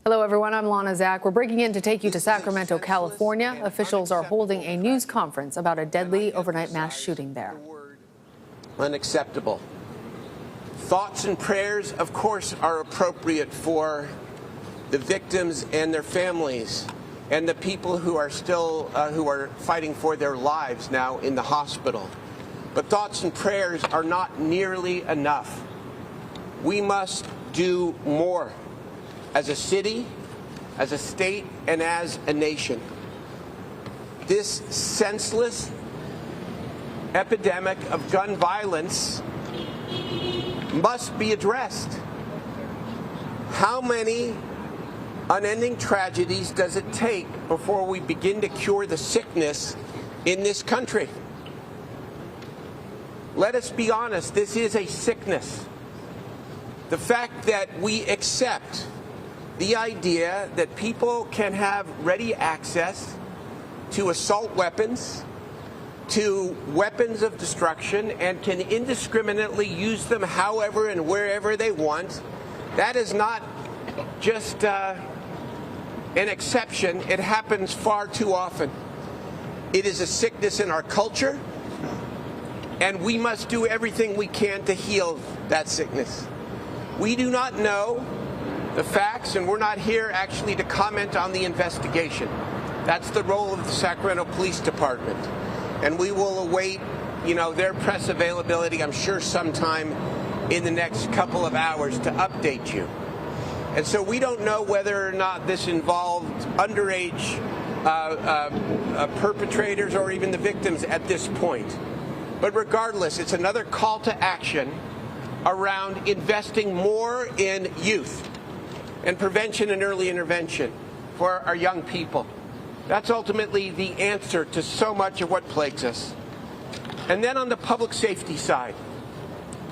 Hello, everyone. I'm Lana Zach. We're breaking in to take you to Sacramento, California. Officials are holding a news conference about a deadly overnight mass shooting there. Unacceptable. Thoughts and prayers, of course, are appropriate for the victims and their families and the people who are still who are fighting for their lives now in the hospital. But thoughts and prayers are not nearly enough. We must do more as a city, as a state, and as a nation. This senseless epidemic of gun violence must be addressed. How many unending tragedies does it take before we begin to cure the sickness in this country? Let us be honest, this is a sickness. The fact that we accept the idea that people can have ready access to assault weapons, to weapons of destruction, and can indiscriminately use them however and wherever they want, that is not just an exception. It happens far too often. It is a sickness in our culture, and we must do everything we can to heal that sickness. We do not know the facts, and we're not here actually to comment on the investigation. That's the role of the Sacramento Police Department. And we will await, their press availability, I'm sure sometime in the next couple of hours to update you. And so we don't know whether or not this involved underage perpetrators or even the victims at this point. But regardless, it's another call to action around investing more in youth and prevention and early intervention for our young people. That's ultimately the answer to so much of what plagues us. And then on the public safety side,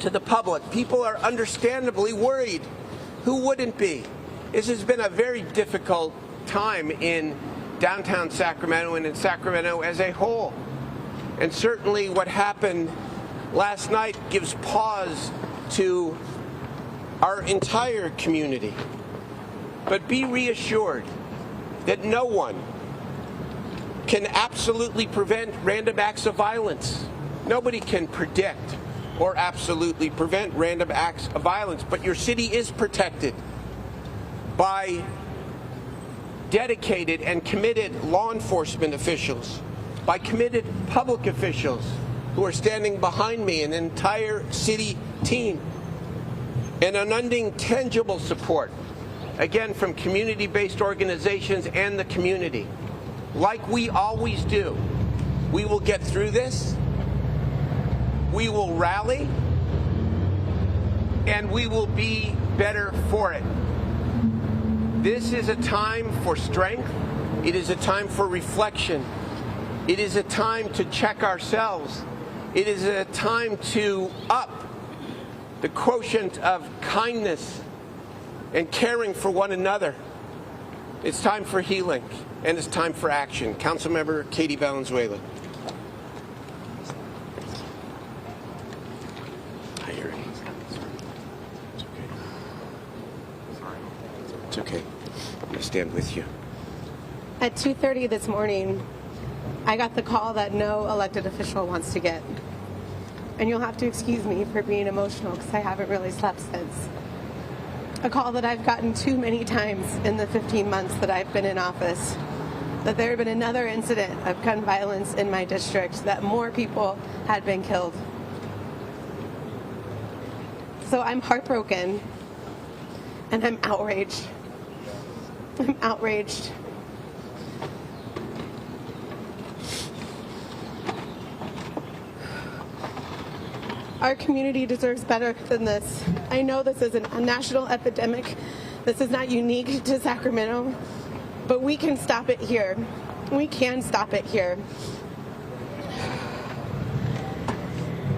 to the public, people are understandably worried. Who wouldn't be? This has been a very difficult time in downtown Sacramento and in Sacramento as a whole. And certainly what happened last night gives pause to our entire community. But be reassured that no one can absolutely prevent random acts of violence. Nobody can predict or absolutely prevent random acts of violence, but your city is protected by dedicated and committed law enforcement officials, by committed public officials who are standing behind me, an entire city team, and unending tangible support, again, from community-based organizations and the community. Like we always do, we will get through this, we will rally, and we will be better for it. This is a time for strength. It is a time for reflection. It is a time to check ourselves. It is a time to up the quotient of kindness and caring for one another. It's time for healing, and it's time for action. Councilmember Katie Valenzuela. I hear it. It's okay. I'm going to stand with you. At 2:30 this morning, I got the call that no elected official wants to get. And you'll have to excuse me for being emotional because I haven't really slept since. A call that I've gotten too many times in the 15 months that I've been in office, that there had been another incident of gun violence in my district, that more people had been killed. So I'm heartbroken, and I'm outraged. I'm outraged. Our community deserves better than this. I know this is a national epidemic. This is not unique to Sacramento, but we can stop it here. We can stop it here.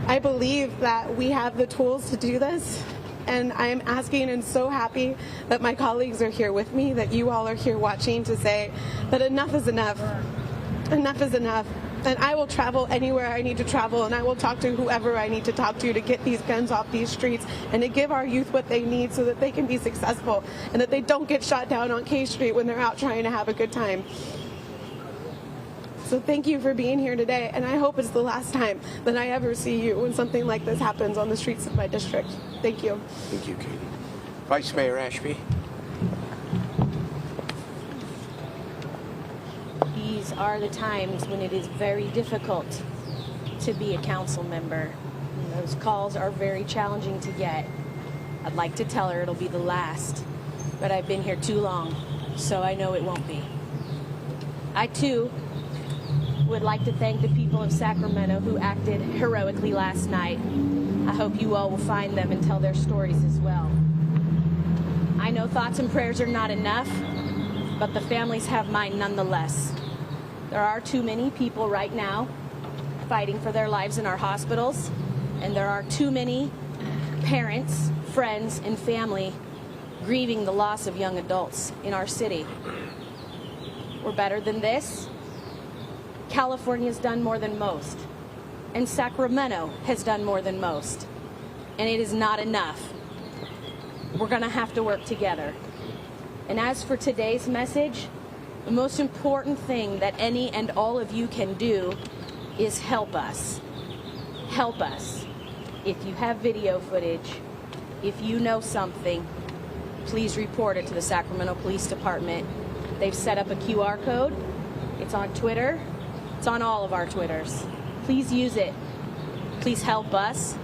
I believe that we have the tools to do this, and I am asking and so happy that my colleagues are here with me, that you all are here watching to say that enough is enough. Enough is enough. And I will travel anywhere I need to travel, and I will talk to whoever I need to talk to get these guns off these streets and to give our youth what they need so that they can be successful and that they don't get shot down on K Street when they're out trying to have a good time. So thank you for being here today, and I hope it's the last time that I ever see you when something like this happens on the streets of my district. Thank you. Thank you, Katie. Vice Mayor Ashby. These are the times when it is very difficult to be a council member. And those calls are very challenging to get. I'd like to tell her it'll be the last, but I've been here too long, so I know it won't be. I, too, would like to thank the people of Sacramento who acted heroically last night. I hope you all will find them and tell their stories as well. I know thoughts and prayers are not enough, but the families have mine nonetheless. There are too many people right now fighting for their lives in our hospitals, and there are too many parents, friends, and family grieving the loss of young adults in our city. We're better than this. California's done more than most, and Sacramento has done more than most, and it is not enough. We're going to have to work together. And as for today's message, the most important thing that any and all of you can do is help us. Help us. If you have video footage, if you know something, please report it to the Sacramento Police Department. They've set up a QR code. It's on Twitter. It's on all of our Twitters. Please use it. Please help us.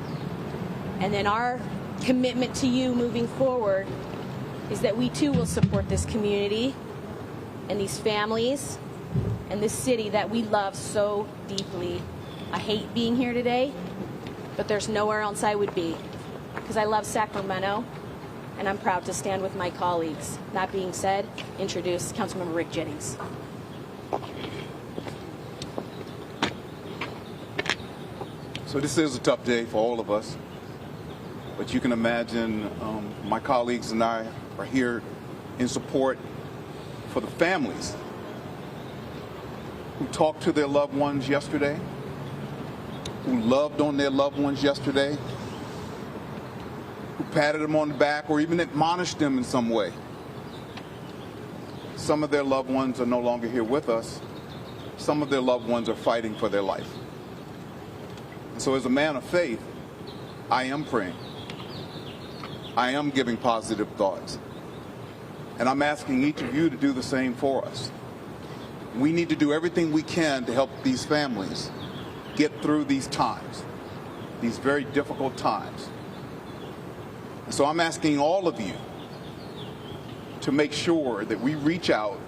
And then our commitment to you moving forward is that we too will support this community and these families and this city that we love so deeply. I hate being here today, but there's nowhere else I would be because I love Sacramento and I'm proud to stand with my colleagues. That being said, introduce Councilmember Rick Jennings. So this is a tough day for all of us, but you can imagine my colleagues and I are here in support for the families who talked to their loved ones yesterday, who loved on their loved ones yesterday, who patted them on the back or even admonished them in some way. Some of their loved ones are no longer here with us. Some of their loved ones are fighting for their life. And so as a man of faith, I am praying. I am giving positive thoughts. And I'm asking each of you to do the same for us. We need to do everything we can to help these families get through these times, these very difficult times. And so I'm asking all of you to make sure that we reach out,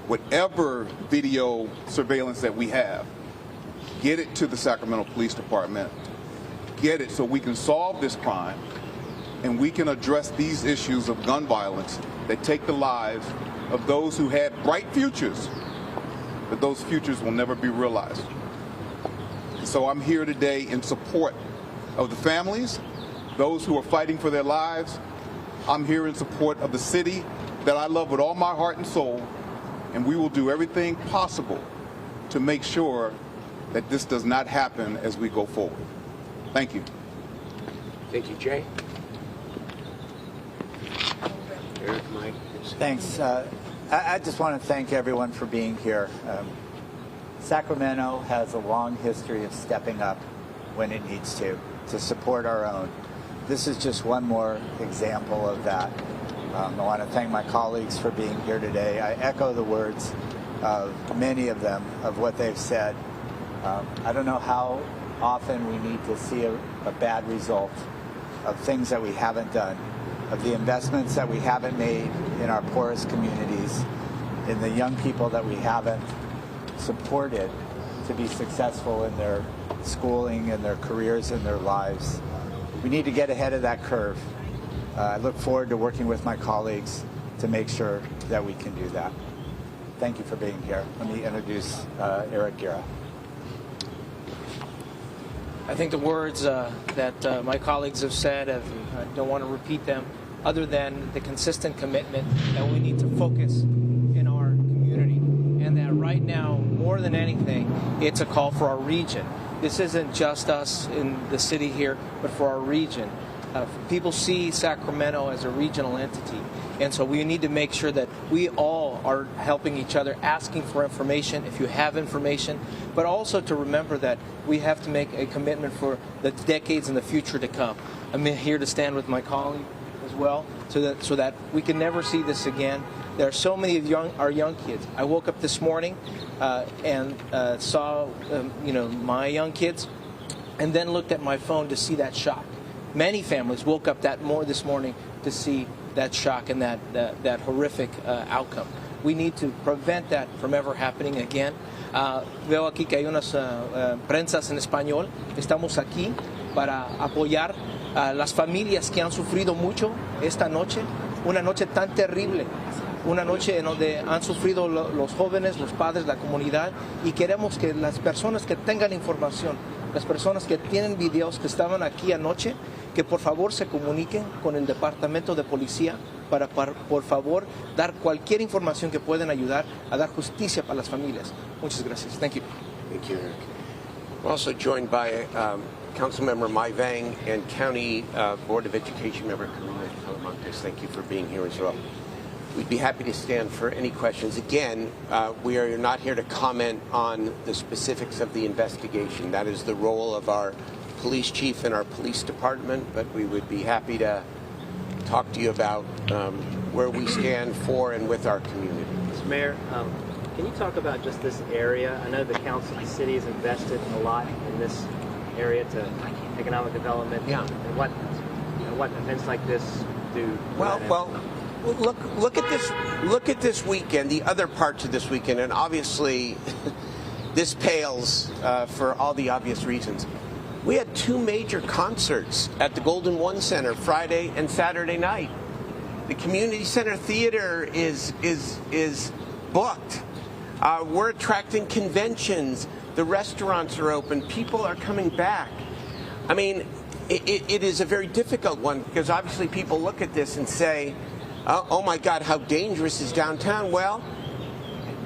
whatever video surveillance that we have, get it to the Sacramento Police Department, get it so we can solve this crime and we can address these issues of gun violence that take the lives of those who had bright futures, but those futures will never be realized. So I'm here today in support of the families, those who are fighting for their lives. I'm here in support of the city that I love with all my heart and soul, and we will do everything possible to make sure that this does not happen as we go forward. Thank you. Thank you, Jay. Eric, Mike. Thanks. I just want to thank everyone for being here. Sacramento has a long history of stepping up when it needs to support our own. This is just one more example of that. I want to thank my colleagues for being here today. I echo the words of many of them, of what they've said. I don't know how often we need to see a bad result of things that we haven't done, of the investments that we haven't made in our poorest communities, in the young people that we haven't supported to be successful in their schooling and their careers and their lives. We need to get ahead of that curve. I look forward to working with my colleagues to make sure that we can do that. Thank you for being here. Let me introduce Eric Guerra. I think the words that my colleagues have said, I don't want to repeat them, other than the consistent commitment that we need to focus in our community. and that right now, more than anything, it's a call for our region. This isn't just us in the city here, but for our region. People see Sacramento as a regional entity, and so we need to make sure that we all are helping each other, asking for information if you have information, but also to remember that we have to make a commitment for the decades in the future to come. I'm here to stand with my colleague as well, so that we can never see this again. There are so many of our young kids. I woke up this morning and saw my young kids, and then looked at my phone to see that shock. Many families woke up this morning to see that shock and that horrific outcome. We need to prevent that from ever happening again. Veo aquí que hay unas prensas en español. Estamos aquí para apoyar a las familias que han sufrido mucho esta noche, una noche tan terrible. Una noche en donde han sufrido los jóvenes, los padres, la comunidad, y queremos que las personas que tengan información, las personas que tienen videos que estaban aquí anoche, que por favor se comuniquen con el departamento de policía para por favor dar cualquier información que puedan ayudar a dar justicia para las familias. Muchas gracias. Thank you. Thank you, Eric. We're also joined by Councilmember Mai Vang and County Board of Education member Karina Talamantes. Thank you for being here as well. We'd be happy to stand for any questions. Again, we are not here to comment on the specifics of the investigation. That is the role of our police chief and our police department, but we would be happy to talk to you about where we stand for and with our community. Mr. Mayor, can you talk about just this area? I know the council, the city has invested a lot in this area to economic development. Yeah. And what events like this do? Well, look at this. Look at this weekend. The other parts of this weekend, and obviously, this pales for all the obvious reasons. We had two major concerts at the Golden One Center Friday and Saturday night. The Community Center Theater is booked. We're attracting conventions. The restaurants are open. People are coming back. I mean, it is a very difficult one because obviously people look at this and say, oh my God, how dangerous is downtown? Well,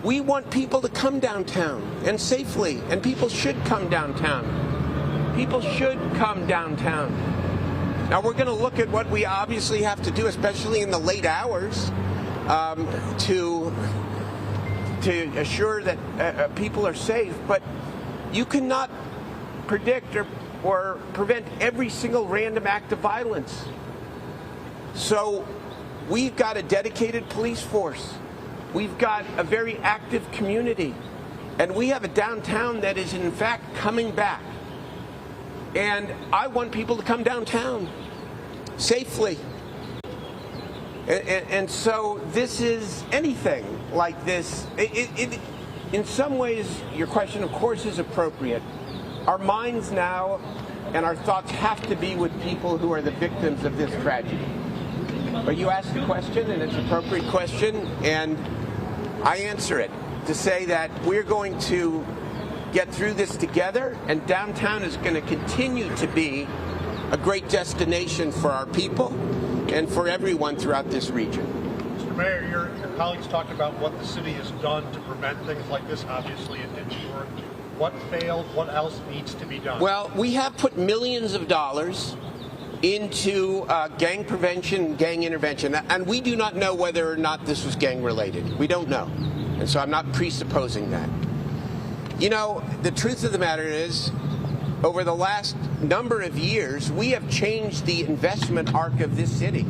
we want people to come downtown and safely, and people should come downtown. People should come downtown. Now we're going to look at what we obviously have to do, especially in the late hours, to assure that people are safe. But you cannot predict or prevent every single random act of violence. So we've got a dedicated police force. We've got a very active community. And we have a downtown that is in fact coming back. And I want people to come downtown safely. And so this is anything like this. In some ways, your question, of course, is appropriate. Our minds now and our thoughts have to be with people who are the victims of this tragedy. But you asked a question, and it's an appropriate question, and I answer it to say that we're going to get through this together, and downtown is going to continue to be a great destination for our people and for everyone throughout this region. Mr. Mayor, your colleagues talked about what the city has done to prevent things like this. Obviously, it didn't work. What failed? What else needs to be done? Well, we have put millions of dollars into gang prevention, gang intervention, and we do not know whether or not this was gang related. We don't know, and so I'm not presupposing that. You know, the truth of the matter is, over the last number of years, we have changed the investment arc of this city.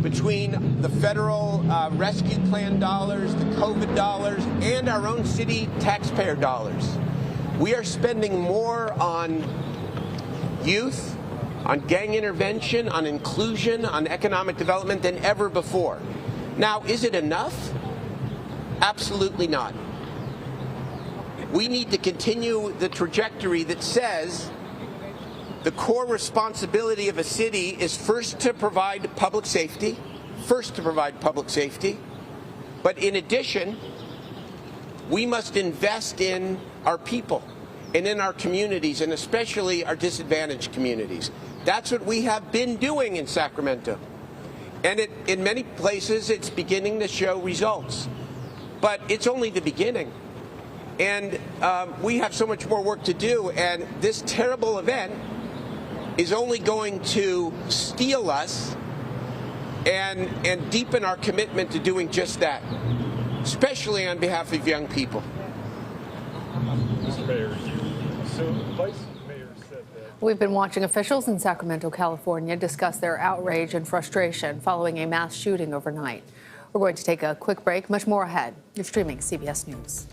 Between the federal rescue plan dollars, the COVID dollars, and our own city taxpayer dollars, we are spending more on youth, on gang intervention, on inclusion, on economic development than ever before. Now, is it enough? Absolutely not. We need to continue the trajectory that says the core responsibility of a city is first to provide public safety, but in addition, we must invest in our people and in our communities, and especially our disadvantaged communities. That's what we have been doing in Sacramento. And in many places, it's beginning to show results. but it's only the beginning. And we have so much more work to do, and this terrible event is only going to steel us and deepen our commitment to doing just that, especially on behalf of young people. Mr. Mayor, so Vice Mayor said that. We've been watching officials in Sacramento, California discuss their outrage and frustration following a mass shooting overnight. We're going to take a quick break. Much more ahead. You're streaming CBS News.